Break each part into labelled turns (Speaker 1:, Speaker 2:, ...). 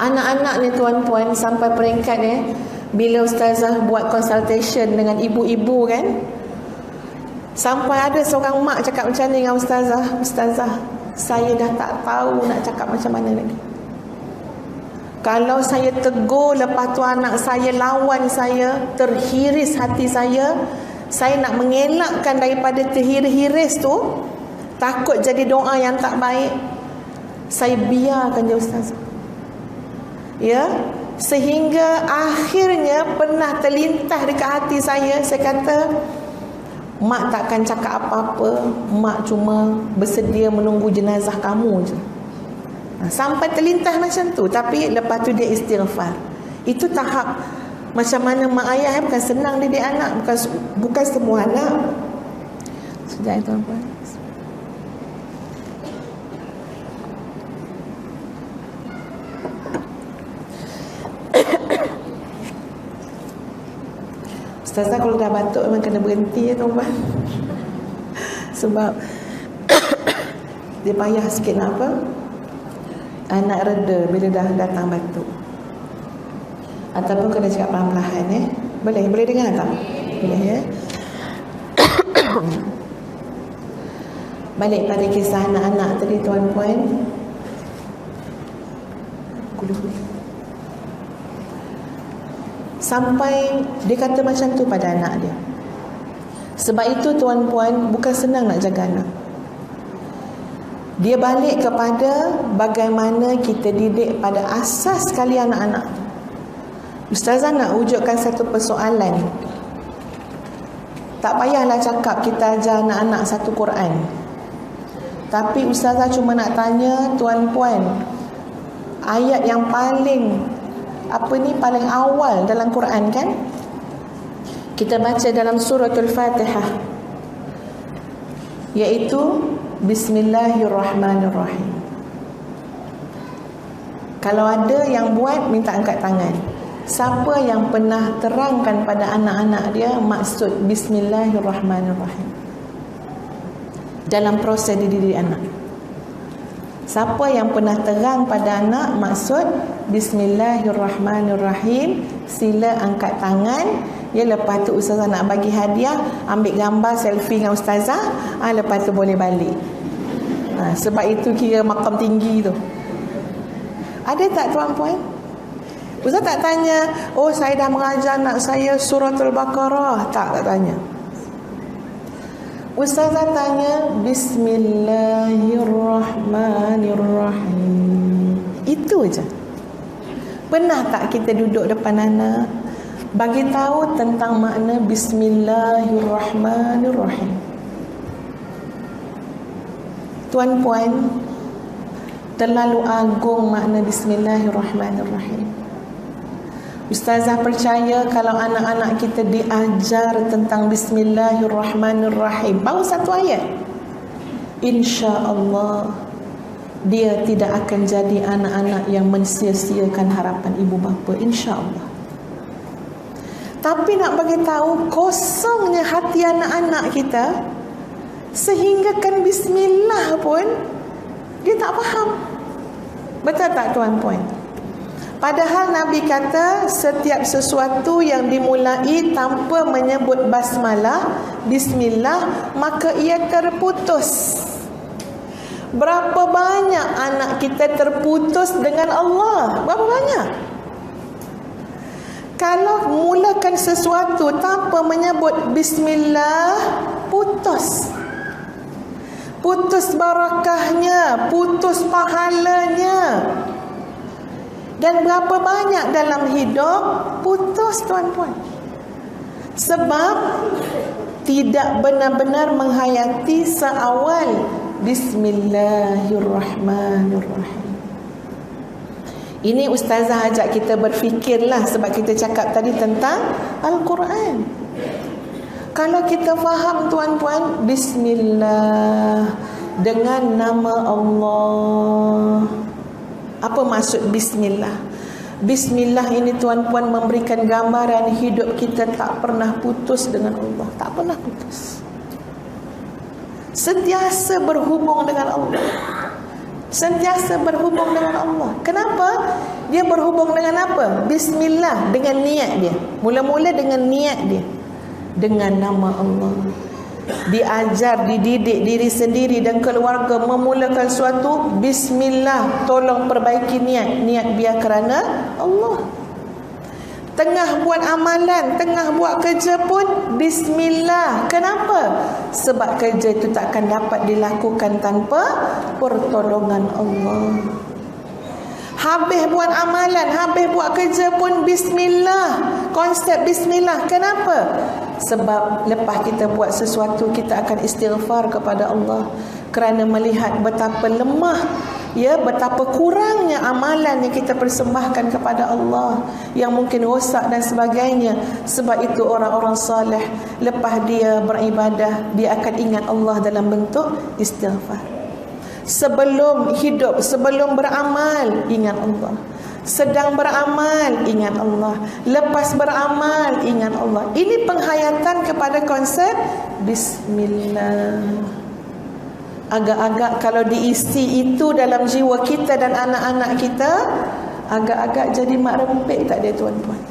Speaker 1: Anak-anak ni tuan-puan sampai peringkat bila ustazah buat consultation dengan ibu-ibu kan, sampai ada seorang mak cakap macam ni dengan ustazah, "Ustazah, saya dah tak tahu nak cakap macam mana lagi. Kalau saya tegur, lepas tu anak saya lawan saya, terhiris hati saya nak mengelakkan daripada terhiris tu, takut jadi doa yang tak baik, saya biarkan je ustazah." Ya, sehingga akhirnya pernah terlintas dekat hati saya kata, "Mak takkan cakap apa-apa, mak cuma bersedia menunggu jenazah kamu je." Sampai terlintas macam tu. Tapi lepas tu dia istighfar. Itu tahap macam mana mak ayah bukan senang didik anak. Bukan semua anak. Sekejap tuan-puan. Ustazah kalau dah batuk memang kena berhenti ya tuan-puan. Sebab dia payah sikit nak apa, nak reda bila dah datang batuk. Ataupun kena cakap perlahan-lahan Boleh dengar tak? Boleh ya. Balik pada kisah anak-anak tadi tuan-puan. Sampai dia kata macam tu pada anak dia. Sebab itu tuan-puan, bukan senang nak jaga anak. Dia balik kepada bagaimana kita didik pada asas sekali anak-anak. Ustazah nak wujudkan satu persoalan. Tak payahlah cakap kita ajar anak-anak satu Quran. Tapi ustazah cuma nak tanya tuan-puan, ayat yang paling paling awal dalam Quran kan? Kita baca dalam suratul Fatihah, iaitu Bismillahirrahmanirrahim. Kalau ada yang buat, minta angkat tangan. Siapa yang pernah terangkan pada anak-anak dia maksud Bismillahirrahmanirrahim dalam proses dididik anak? Siapa yang pernah terang pada anak maksud Bismillahirrahmanirrahim? Sila angkat tangan. Ya, lepas tu ustazah nak bagi hadiah, ambil gambar selfie dengan ustazah, lepas tu boleh balik. Sebab itu kira makam tinggi tu. Ada tak tuan-puan? Ustaz tak tanya, "Oh, saya dah mengajar anak saya suratul Baqarah." Tak tanya. Ustazah tanya Bismillahirrahmanirrahim. Itu je. Pernah tak kita duduk depan anak, bagi tahu tentang makna Bismillahirrahmanirrahim? Tuan-puan, terlalu agung makna Bismillahirrahmanirrahim. Ustazah percaya kalau anak-anak kita diajar tentang Bismillahirrahmanirrahim, baru satu ayat, insya-Allah dia tidak akan jadi anak-anak yang mensia-siakan harapan ibu bapa, insya-Allah. Tapi nak bagi tahu kosongnya hati anak-anak kita, sehingga kan bismillah pun dia tak faham. Betul tak tuan-puan? Padahal Nabi kata setiap sesuatu yang dimulai tanpa menyebut basmalah, bismillah, maka ia terputus. Berapa banyak anak kita terputus dengan Allah? Berapa banyak? Kalau mulakan sesuatu tanpa menyebut bismillah, putus. Putus barakahnya, putus pahalanya. Dan berapa banyak dalam hidup putus tuan-puan, sebab tidak benar-benar menghayati seawal Bismillahirrahmanirrahim. Ini ustazah ajak kita berfikirlah, sebab kita cakap tadi tentang Al-Quran. Kalau kita faham tuan-puan, Bismillah, dengan nama Allah. Apa maksud bismillah? Bismillah ini tuan-puan memberikan gambaran hidup kita tak pernah putus dengan Allah. Tak pernah putus. Sentiasa berhubung dengan Allah. Sentiasa berhubung dengan Allah. Kenapa? Dia berhubung dengan apa? Bismillah, dengan niat dia. Mula-mula dengan niat dia, dengan nama Allah. Diajar, dididik diri sendiri dan keluarga memulakan suatu, bismillah, tolong perbaiki niat biar kerana Allah. Tengah buat amalan, tengah buat kerja pun bismillah. Kenapa? Sebab kerja itu takkan dapat dilakukan tanpa pertolongan Allah. Habis buat amalan, habis buat kerja pun bismillah. Konsep bismillah. Kenapa? Sebab lepas kita buat sesuatu, kita akan istighfar kepada Allah kerana melihat betapa lemah, betapa kurangnya amalan yang kita persembahkan kepada Allah, yang mungkin rosak dan sebagainya. Sebab itu orang-orang saleh lepas dia beribadah, dia akan ingat Allah dalam bentuk istighfar. Sebelum hidup, sebelum beramal, ingat Allah. Sedang beramal, ingat Allah. Lepas beramal, ingat Allah. Ini penghayatan kepada konsep bismillah. Agak-agak kalau diisi itu dalam jiwa kita dan anak-anak kita, agak-agak jadi mak rempik tak dia tuan-tuan?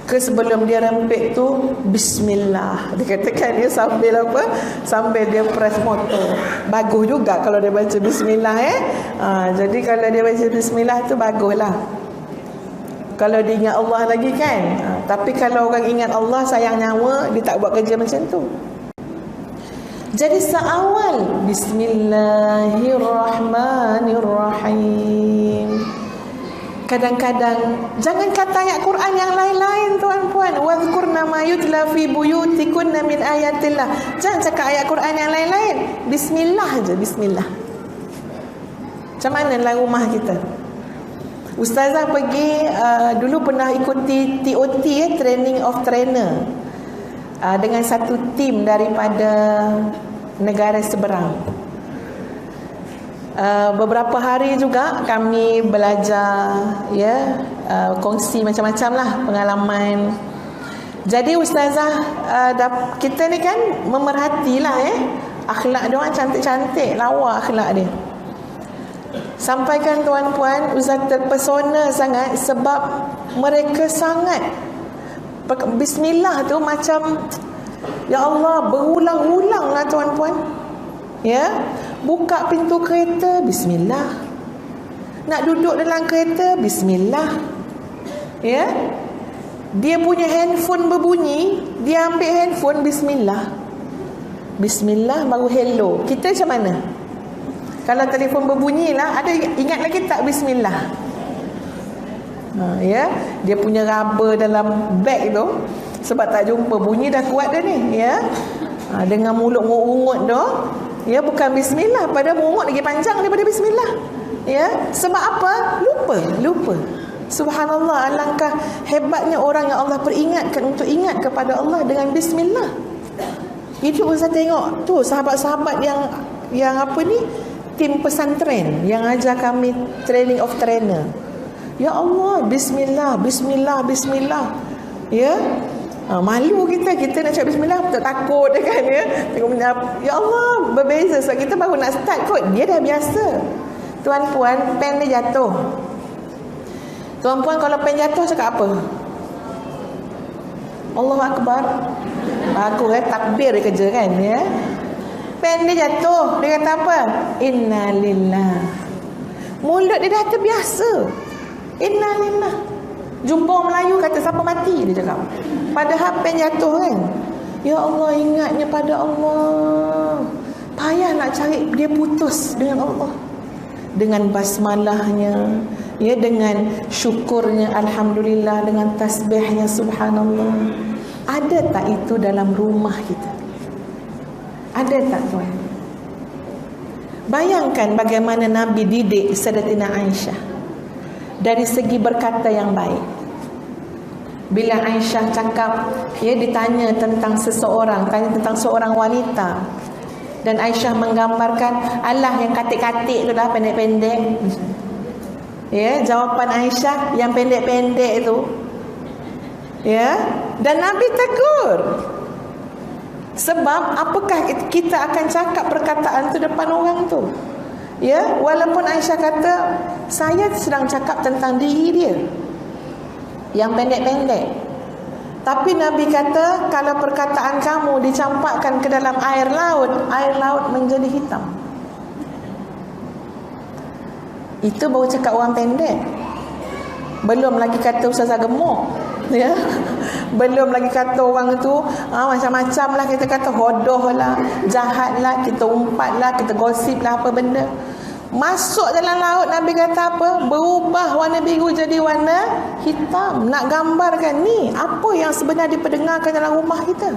Speaker 1: Ke sebelum dia rempik tu, bismillah. Dia katakan dia sambil apa? Sambil dia press motor. Bagus juga kalau dia baca bismillah jadi kalau dia baca bismillah tu baguslah. Kalau dia ingat Allah lagi kan. Tapi kalau orang ingat Allah, sayang nyawa, dia tak buat kerja macam tu. Jadi seawal bismillahirrahmanirrahim. Kadang-kadang jangan kata ayat Quran yang lain-lain tuan-puan. Wadhkurna ma yutla fi buyutikunna min ayatillah. Jangan cakap ayat Quran yang lain-lain. Bismillah je, bismillah. Macam mana dalam rumah kita? Ustazah pergi dulu pernah ikuti TOT, Training of Trainer, dengan satu tim daripada negara seberang. Beberapa hari juga kami belajar, kongsi macam-macam lah pengalaman. Jadi ustazah, kita ni kan memerhatilah akhlak dia orang cantik-cantik, lawa akhlak dia. Sampaikan tuan-puan, ustazah terpesona sangat sebab mereka sangat bismillah tu macam, ya Allah, berulang-ulang lah tuan-puan. Buka pintu kereta, bismillah. Nak duduk dalam kereta, bismillah. Dia punya handphone berbunyi, dia ambil handphone, bismillah. Bismillah baru hello. Kita macam mana? Kalau telefon berbunyi lah, ada ingat lagi tak bismillah? Dia punya rubber dalam beg tu, sebab tak jumpa, bunyi dah kuat dah ni, dengan mulut ngungut tu, bukan bismillah, pada mungut lagi panjang daripada bismillah. Sebab apa? Lupa. Subhanallah, alangkah hebatnya orang yang Allah peringatkan untuk ingat kepada Allah dengan bismillah. Itu Ustaz tengok tu sahabat-sahabat yang apa ni, tim pesantren yang ajar kami Training of Trainer. Ya Allah, bismillah. Malu kita nak cakap bismillah, tak takut kan tengok, ya Allah, berbeza sebab kita baru nak start kot, dia dah biasa. Tuan-puan, pen dia jatuh. Tuan-puan, kalau pen jatuh cakap apa? Allahu Akbar. Aku takbir dia kerja kan pen dia jatuh, dia kata apa? Innalillah. Mulut dia dah terbiasa. Innalillah. Jumpa orang Melayu kata siapa mati, dia cakap. Padahal pen jatuh kan. Ya Allah, ingatnya pada Allah. Payah nak cari dia putus dengan Allah. Dengan basmalahnya, dengan syukurnya, alhamdulillah, dengan tasbihnya, subhanallah. Ada tak itu dalam rumah kita? Ada tak tuan? Bayangkan bagaimana Nabi didik Sayyidatina Aisyah dari segi berkata yang baik. Bila Aisyah cakap, ditanya tentang seseorang, tanya tentang seorang wanita, dan Aisyah menggambarkan Allah yang katik-katik tu dah, pendek-pendek. Jawapan Aisyah yang pendek-pendek tu. Dan Nabi tegur. Sebab apakah kita akan cakap perkataan tu depan orang tu? Ya, walaupun Aisyah kata saya sedang cakap tentang diri dia yang pendek-pendek, tapi Nabi kata kalau perkataan kamu dicampakkan ke dalam air laut menjadi hitam. Itu baru cakap orang pendek. Belum lagi kata ustazah gemuk, ya. Belum lagi kata orang tu macam-macam lah, kita kata hodoh lah, jahat lah, kita umpat lah, kita gosip lah, apa benda. Masuk dalam laut, Nabi kata apa? Berubah warna biru jadi warna hitam. Nak gambarkan ni apa yang sebenarnya diperdengarkan dalam rumah kita.